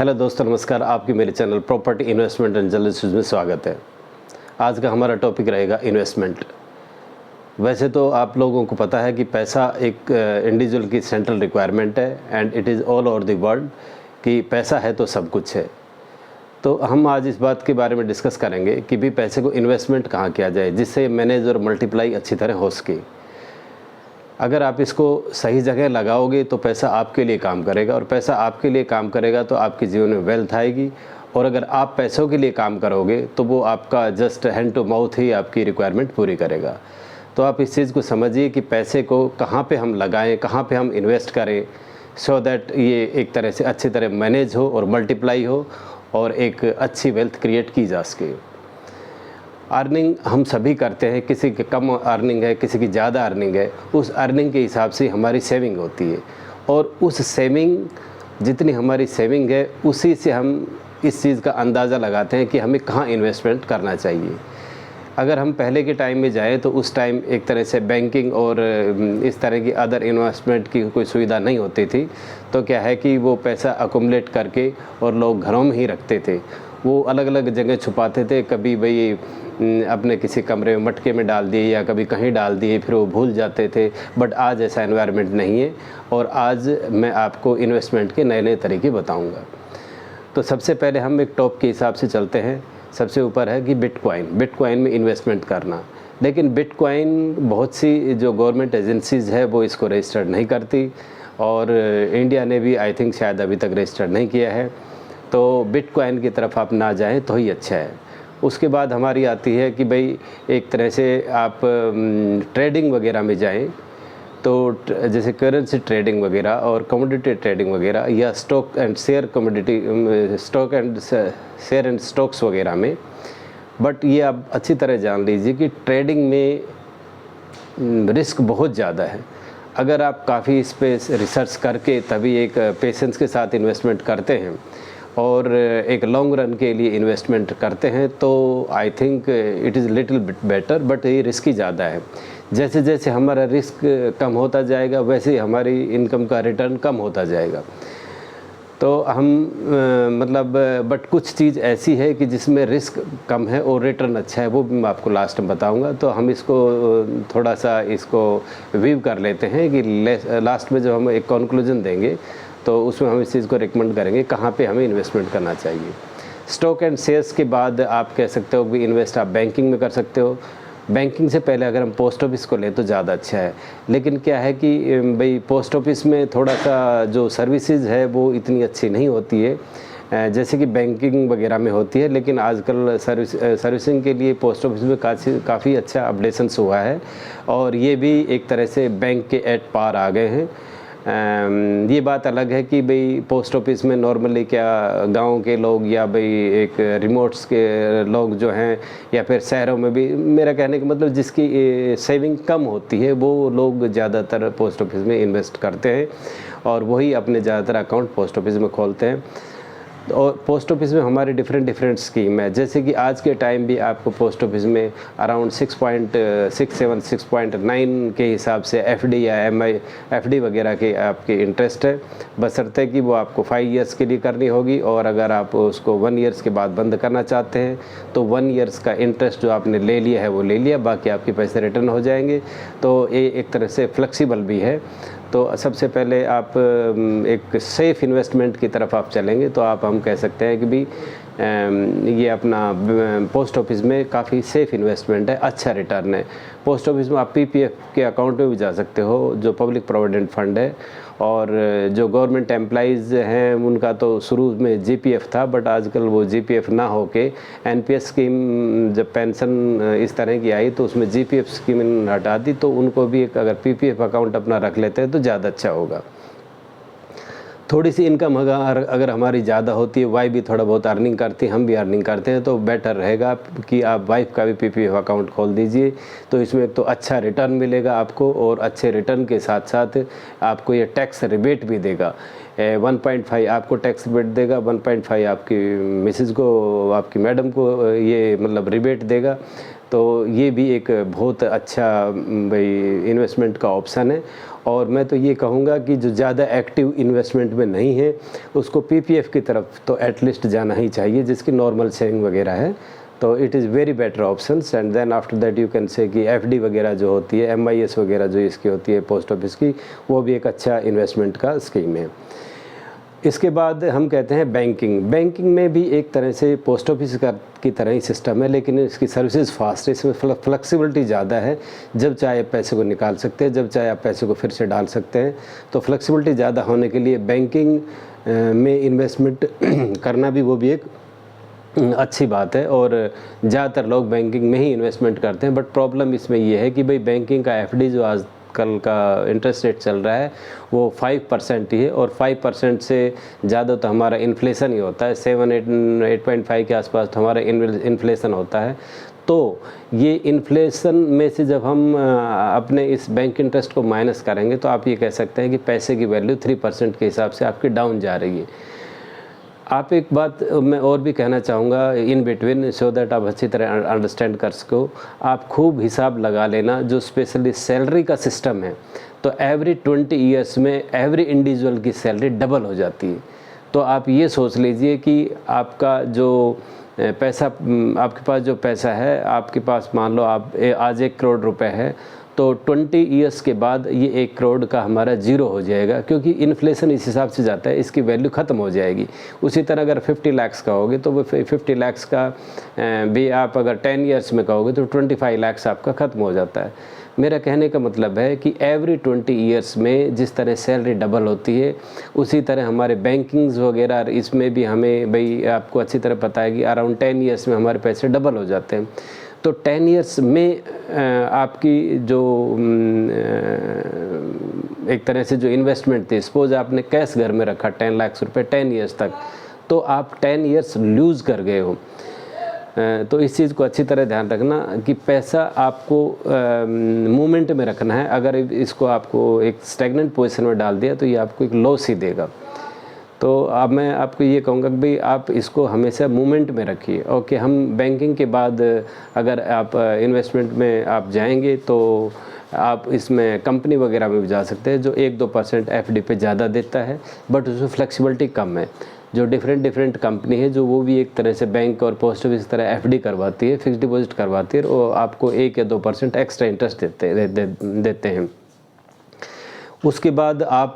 Hello दोस्तों, नमस्कार। आपकी मेरे channel property investment and analysis में स्वागत है। आज का हमारा टॉपिक रहेगा इन्वेस्टमेंट। वैसे तो आप लोगों को पता है कि पैसा एक इंडिविजुअल की सेंट्रल रिक्वायरमेंट है and it is all over the world कि पैसा है तो सब कुछ है। तो हम आज इस बात के बारे में डिस्कस करेंगे कि भी पैसे को इन्वेस्टमेंट कहाँ किया जाए जिससे मैनेज और मल्टीप्लाई अच्छी तरह हो सके। अगर आप इसको सही जगह लगाओगे तो पैसा आपके लिए काम करेगा, और पैसा आपके लिए काम करेगा तो आपके जीवन में वेल्थ आएगी। और अगर आप पैसों के लिए काम करोगे तो वो आपका जस्ट हैंड टू माउथ ही आपकी रिक्वायरमेंट पूरी करेगा। तो आप इस चीज़ को समझिए कि पैसे को कहाँ पे हम लगाएं, कहाँ पे हम इन्वेस्ट करें, सो दैट ये एक तरह से अच्छी तरह मैनेज हो और मल्टीप्लाई हो और एक अच्छी वेल्थ क्रिएट की जा सके। अर्निंग हम सभी करते हैं, किसी की कम अर्निंग है, किसी की ज़्यादा अर्निंग है। उस अर्निंग के हिसाब से हमारी सेविंग होती है, और उस सेविंग जितनी हमारी सेविंग है उसी से हम इस चीज़ का अंदाज़ा लगाते हैं कि हमें कहाँ इन्वेस्टमेंट करना चाहिए। अगर हम पहले के टाइम में जाएं तो उस टाइम एक तरह से बैंकिंग और इस तरह की अदर इन्वेस्टमेंट की कोई सुविधा नहीं होती थी। तो क्या है कि वो पैसा अकुमुलेट करके और लोग घरों में ही रखते थे। वो अलग अलग जगह छुपाते थे, कभी भाई अपने किसी कमरे में मटके में डाल दिए या कभी कहीं डाल दिए, फिर वो भूल जाते थे। बट आज ऐसा एनवायरनमेंट नहीं है, और आज मैं आपको इन्वेस्टमेंट के नए नए तरीके बताऊंगा। तो सबसे पहले हम एक टॉप के हिसाब से चलते हैं। सबसे ऊपर है कि बिटकॉइन में इन्वेस्टमेंट करना। लेकिन बिटकॉइन बहुत सी जो गवर्नमेंट एजेंसीज़ है वो इसको रजिस्टर्ड नहीं करती, और इंडिया ने भी आई थिंक शायद अभी तक रजिस्टर्ड नहीं किया है। तो बिटकॉइन की तरफ आप ना जाएं तो ही अच्छा है। उसके बाद हमारी आती है कि भाई एक तरह से आप ट्रेडिंग वगैरह में जाएं, तो जैसे करेंसी ट्रेडिंग वगैरह और कमोडिटी ट्रेडिंग वगैरह, या stock and share and stocks वगैरह में। बट ये आप अच्छी तरह जान लीजिए कि ट्रेडिंग में रिस्क बहुत ज़्यादा है। अगर आप काफ़ी इस पे रिसर्च करके तभी एक पेशेंस के साथ इन्वेस्टमेंट करते हैं और एक लॉन्ग रन के लिए इन्वेस्टमेंट करते हैं तो I think it is little bit better. But ये रिस्की ज़्यादा है। जैसे जैसे हमारा रिस्क कम होता जाएगा वैसे ही हमारी इनकम का रिटर्न कम होता जाएगा। तो हम बट कुछ चीज़ ऐसी है कि जिसमें रिस्क कम है और रिटर्न अच्छा है, वो भी मैं आपको लास्ट में बताऊंगा। तो हम इसको थोड़ा सा इसको व्यू कर लेते हैं कि लास्ट में जो हम एक कंक्लूजन देंगे तो उसमें हम इस चीज़ को रिकमेंड करेंगे कहाँ पे हमें इन्वेस्टमेंट करना चाहिए। स्टॉक एंड शेयर्स के बाद आप कह सकते हो कि इन्वेस्ट आप बैंकिंग में कर सकते हो। बैंकिंग से पहले अगर हम पोस्ट ऑफिस को लें तो ज़्यादा अच्छा है। लेकिन क्या है कि भाई पोस्ट ऑफिस में थोड़ा सा जो सर्विसेज है वो इतनी अच्छी नहीं होती है जैसे कि बैंकिंग वगैरह में होती है। लेकिन आजकल सर्विसिंग के लिए पोस्ट ऑफिस में काफ़ी अच्छा अपडेशंस हुआ है, और ये भी एक तरह से बैंक के एट पार आ गए हैं। ये बात अलग है कि भाई पोस्ट ऑफिस में नॉर्मली क्या गांव के लोग या भाई एक रिमोट्स के लोग जो हैं, या फिर शहरों में भी, मेरा कहने का मतलब जिसकी सेविंग कम होती है वो लोग ज़्यादातर पोस्ट ऑफिस में इन्वेस्ट करते हैं, और वही अपने ज़्यादातर अकाउंट पोस्ट ऑफिस में खोलते हैं। और पोस्ट ऑफिस में हमारे डिफरेंट स्कीम है। जैसे कि आज के टाइम भी आपको पोस्ट ऑफिस में अराउंड 6.67 6.9 के हिसाब से एफडी या एफडी वगैरह के आपके इंटरेस्ट है, बशर्ते कि वो आपको 5 ईयर्स के लिए करनी होगी। और अगर आप उसको 1 ईयर्स के बाद बंद करना चाहते हैं तो 1 ईयर्स का इंटरेस्ट जो आपने ले लिया है वो ले लिया, बाकी आपके पैसे रिटर्न हो जाएंगे। तो ये एक तरह से फ्लेक्सिबल भी है। तो सबसे पहले आप एक सेफ़ इन्वेस्टमेंट की तरफ आप चलेंगे तो हम कह सकते हैं कि भी ये अपना पोस्ट ऑफिस में काफ़ी सेफ़ इन्वेस्टमेंट है, अच्छा रिटर्न है। पोस्ट ऑफिस में आप पीपीएफ के अकाउंट में भी जा सकते हो जो पब्लिक प्रोविडेंट फंड है, और जो गवर्नमेंट एम्प्लॉइज़ हैं उनका तो शुरू में जीपीएफ था, बट आजकल वो जीपीएफ ना होके एनपीएस स्कीम जब पेंशन इस तरह की आई तो उसमें जीपीएफ स्कीम हटा दी। तो उनको भी एक अगर पीपीएफ अकाउंट अपना रख लेते हैं तो ज़्यादा अच्छा होगा। थोड़ी सी इनकम अगर हमारी ज़्यादा होती है, वाइफ भी थोड़ा बहुत अर्निंग करती है, हम भी अर्निंग करते हैं, तो बेटर रहेगा कि आप वाइफ का भी पीपीएफ अकाउंट खोल दीजिए। तो इसमें एक तो अच्छा रिटर्न मिलेगा आपको, और अच्छे रिटर्न के साथ साथ आपको ये टैक्स रिबेट भी देगा। 1.5 आपको टैक्स रिबेट देगा, 1.5 आपकी मिसेज़ को, आपकी मैडम को ये मतलब रिबेट देगा। तो ये भी एक बहुत अच्छा भाई इन्वेस्टमेंट का ऑप्शन है। और मैं तो ये कहूँगा कि जो ज़्यादा एक्टिव इन्वेस्टमेंट में नहीं है उसको पीपीएफ की तरफ तो एटलीस्ट जाना ही चाहिए, जिसकी नॉर्मल सेविंग वगैरह है। तो it is very better options. And then after that you can say कि एफडी वगैरह जो होती है, एमआईएस वगैरह जो इसकी होती है पोस्ट ऑफिस की, वो भी एक अच्छा इन्वेस्टमेंट का स्कीम है। इसके बाद हम कहते हैं बैंकिंग। बैंकिंग में भी एक तरह से पोस्ट ऑफिस का की तरह ही सिस्टम है, लेकिन इसकी सर्विसेज फास्ट है, इसमें फ्लेक्सिबिलिटी ज़्यादा है। जब चाहे पैसे को निकाल सकते हैं, जब चाहे आप पैसे को फिर से डाल सकते हैं। तो फ्लेक्सिबिलिटी ज़्यादा होने के लिए बैंकिंग में इन्वेस्टमेंट करना भी वो भी एक अच्छी बात है। और ज़्यादातर लोग बैंकिंग में ही इन्वेस्टमेंट करते हैं। बट प्रॉब्लम इसमें ये है कि भाई बैंकिंग का एफडी जो आज कल का इंटरेस्ट रेट चल रहा है वो 5% ही है, और 5% से ज़्यादा तो हमारा इन्फ्लेशन ही होता है। 8.5 के आसपास तो हमारा इन्फ्लेशन होता है। तो ये इन्फ्लेशन में से जब हम अपने इस बैंक इंटरेस्ट को माइनस करेंगे तो आप ये कह सकते हैं कि पैसे की वैल्यू 3% के हिसाब से आपकी डाउन जा रही है। आप एक बात मैं और भी कहना चाहूँगा इन बिटवीन, सो दैट आप अच्छी तरह अंडरस्टैंड कर सको। आप खूब हिसाब लगा लेना, जो स्पेशली सैलरी का सिस्टम है तो एवरी 20 ईयर्स में एवरी इंडिविजुअल की सैलरी डबल हो जाती है। तो आप ये सोच लीजिए कि आपका जो पैसा, आपके पास जो पैसा है, आपके पास मान लो आप आज 1 करोड़ रुपए है, तो 20 ईयर्स के बाद ये 1 करोड़ का हमारा ज़ीरो हो जाएगा, क्योंकि इन्फ्लेशन इस हिसाब से जाता है, इसकी वैल्यू ख़त्म हो जाएगी। उसी तरह अगर 50 लाख का होगे तो वो 50 लाख का भी आप अगर 10 ईयर्स में कहोगे तो 25 लाख आपका ख़त्म हो जाता है। मेरा कहने का मतलब है कि एवरी 20 ईयर्स में जिस तरह सैलरी डबल होती है, उसी तरह हमारे बैंकिंग्स वगैरह इसमें भी हमें भाई आपको अच्छी तरह पता है कि अराउंड 10 ईयर्स में हमारे पैसे डबल हो जाते हैं। तो 10 ईयर्स में आपकी जो एक तरह से जो इन्वेस्टमेंट थी, सपोज आपने कैश घर में रखा 10 लाख रुपए 10 ईयर्स तक, तो आप 10 ईयर्स लूज़ कर गए हो। तो इस चीज़ को अच्छी तरह ध्यान रखना कि पैसा आपको मूवमेंट में रखना है। अगर इसको आपको एक स्टैग्नेंट पोजीशन में डाल दिया तो ये आपको एक लॉस ही देगा। तो अब मैं आपको ये कहूँगा कि भाई आप इसको हमेशा मूवमेंट में रखिए। ओके, हम बैंकिंग के बाद अगर आप इन्वेस्टमेंट में आप जाएंगे तो आप इसमें कंपनी वगैरह में भी जा सकते हैं जो 1-2% एफडी पे ज़्यादा देता है, बट उसमें फ्लेक्सिबिलिटी कम है। जो डिफरेंट कंपनी है जो वो भी एक तरह से बैंक और पोस्ट ऑफिस तरह एफडी करवाती है, फिक्स डिपॉजिट करवाती है, और आपको 1 या 2% एक्स्ट्रा इंटरेस्ट देते हैं। उसके बाद आप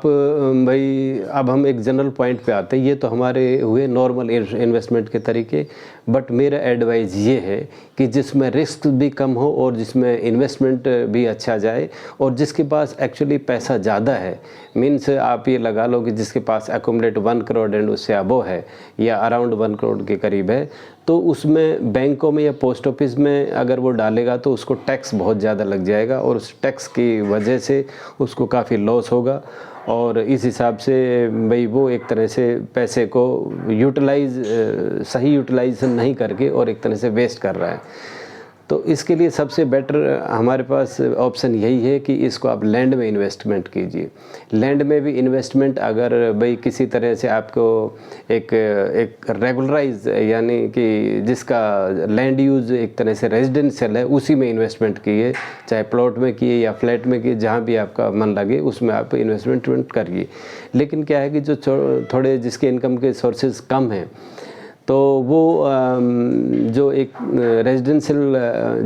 भाई अब हम एक जनरल पॉइंट पे आते हैं। ये तो हमारे हुए नॉर्मल इन्वेस्टमेंट के तरीके, बट मेरा एडवाइस ये है कि जिसमें रिस्क भी कम हो और जिसमें इन्वेस्टमेंट भी अच्छा जाए, और जिसके पास एक्चुअली पैसा ज़्यादा है, मीन्स आप ये लगा लो कि जिसके पास एकोमोडेट 1 करोड़ एंड उससे अबो है या अराउंड 1 करोड़ के करीब है, तो उसमें बैंकों में या पोस्ट ऑफिस में अगर वो डालेगा तो उसको टैक्स बहुत ज़्यादा लग जाएगा, और उस टैक्स की वजह से उसको काफ़ी लॉस होगा। और इस हिसाब से भाई वो एक तरह से पैसे को सही यूटिलाइजेशन नहीं करके और एक तरह से वेस्ट कर रहा है। तो इसके लिए सबसे बेटर हमारे पास ऑप्शन यही है कि इसको आप लैंड में इन्वेस्टमेंट कीजिए। लैंड में भी इन्वेस्टमेंट अगर भाई किसी तरह से आपको एक रेगुलराइज, यानी कि जिसका लैंड यूज़ एक तरह से रेजिडेंशियल है, उसी में इन्वेस्टमेंट कीजिए, चाहे प्लॉट में किए या फ्लैट में किए, जहाँ भी आपका मन लगे उसमें आप इन्वेस्टमेंट करिए। लेकिन क्या है कि जो थोड़े जिसके इनकम के सोर्सेज कम हैं, तो वो जो एक रेजिडेंशियल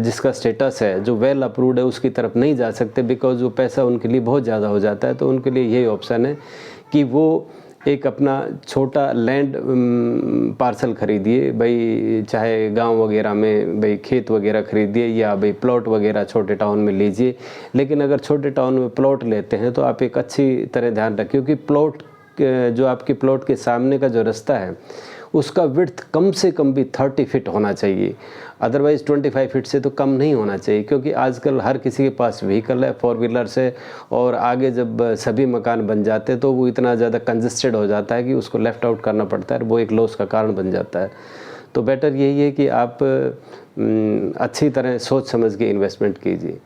जिसका स्टेटस है, जो वेल अप्रूव्ड है, उसकी तरफ नहीं जा सकते, बिकॉज वो पैसा उनके लिए बहुत ज़्यादा हो जाता है। तो उनके लिए यही ऑप्शन है कि वो एक अपना छोटा लैंड पार्सल खरीदिए, भाई चाहे गांव वगैरह में भाई खेत वगैरह खरीदिए, या भाई प्लॉट वगैरह छोटे टाउन में लीजिए। लेकिन अगर छोटे टाउन में प्लॉट लेते हैं तो आप एक अच्छी तरह ध्यान रखिए कि प्लॉट जो आपके प्लॉट के सामने का जो रास्ता है उसका विड्थ कम से कम भी 30 फीट होना चाहिए, अदरवाइज़ 25 फीट से तो कम नहीं होना चाहिए। क्योंकि आजकल हर किसी के पास व्हीकल है, 4 व्हीलर है, और आगे जब सभी मकान बन जाते हैं तो वो इतना ज़्यादा कंजस्टेड हो जाता है कि उसको लेफ़्ट आउट करना पड़ता है, वो एक लॉस का कारण बन जाता है। तो बेटर यही है कि आप अच्छी तरह सोच समझ के इन्वेस्टमेंट कीजिए।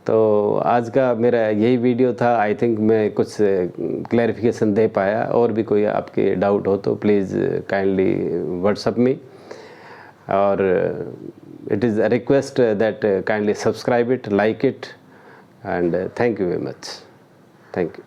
तो आज का मेरा यही वीडियो था। आई थिंक मैं कुछ क्लैरिफिकेशन दे पाया। और भी कोई आपके डाउट हो तो प्लीज़ काइंडली व्हाट्सएप मी, और it is a request that kindly subscribe it, like it, and thank you very much. Thank you.